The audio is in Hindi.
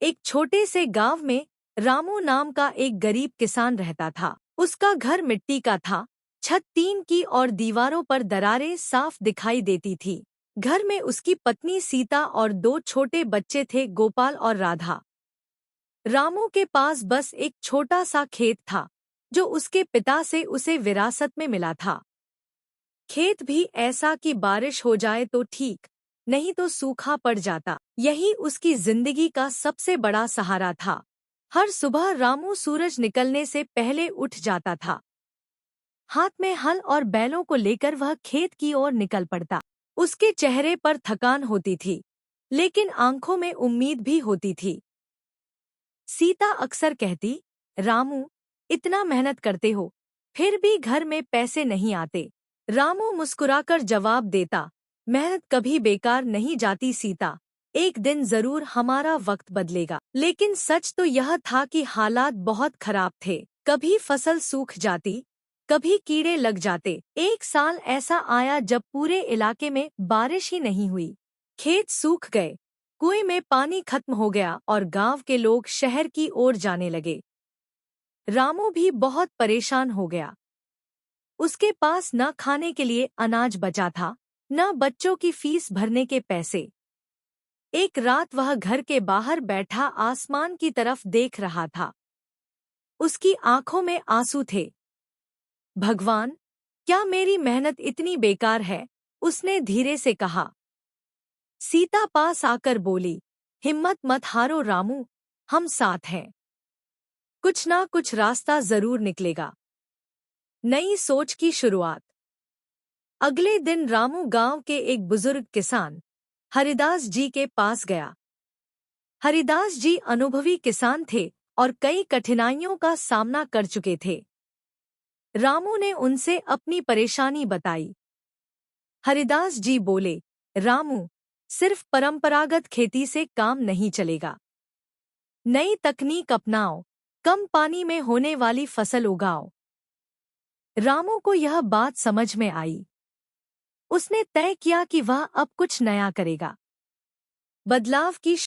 एक छोटे से गांव में रामू नाम का एक गरीब किसान रहता था। उसका घर मिट्टी का था, छत टीन की और दीवारों पर दरारें साफ दिखाई देती थी। घर में उसकी पत्नी सीता और दो छोटे बच्चे थे, गोपाल और राधा। रामू के पास बस एक छोटा सा खेत था जो उसके पिता से उसे विरासत में मिला था। खेत भी ऐसा कि बारिश हो जाए तो ठीक, नहीं तो सूखा पड़ जाता। यही उसकी जिंदगी का सबसे बड़ा सहारा था। हर सुबह रामू सूरज निकलने से पहले उठ जाता था। हाथ में हल और बैलों को लेकर वह खेत की ओर निकल पड़ता। उसके चेहरे पर थकान होती थी, लेकिन आंखों में उम्मीद भी होती थी। सीता अक्सर कहती, रामू, इतना मेहनत करते हो, फिर भी घर में पैसे नहीं आते। रामू मुस्कुराकर जवाब देता, मेहनत कभी बेकार नहीं जाती सीता, एक दिन जरूर हमारा वक्त बदलेगा। लेकिन सच तो यह था कि हालात बहुत खराब थे। कभी फसल सूख जाती, कभी कीड़े लग जाते। एक साल ऐसा आया जब पूरे इलाके में बारिश ही नहीं हुई। खेत सूख गए, कुएं में पानी खत्म हो गया और गांव के लोग शहर की ओर जाने लगे। रामू भी बहुत परेशान हो गया। उसके पास न खाने के लिए अनाज बचा था, न बच्चों की फीस भरने के पैसे। एक रात वह घर के बाहर बैठा आसमान की तरफ देख रहा था। उसकी आंखों में आंसू थे। भगवान, क्या मेरी मेहनत इतनी बेकार है? उसने धीरे से कहा। सीता पास आकर बोली, हिम्मत मत हारो रामू, हम साथ हैं। कुछ ना कुछ रास्ता जरूर निकलेगा। नई सोच की शुरुआत। अगले दिन रामू गांव के एक बुजुर्ग किसान हरिदास जी के पास गया। हरिदास जी अनुभवी किसान थे और कई कठिनाइयों का सामना कर चुके थे। रामू ने उनसे अपनी परेशानी बताई। हरिदास जी बोले, रामू, सिर्फ परंपरागत खेती से काम नहीं चलेगा। नई तकनीक अपनाओ, कम पानी में होने वाली फसल उगाओ। रामू को यह बात समझ में आई। उसने तय किया कि वह अब कुछ नया करेगा। बदलाव की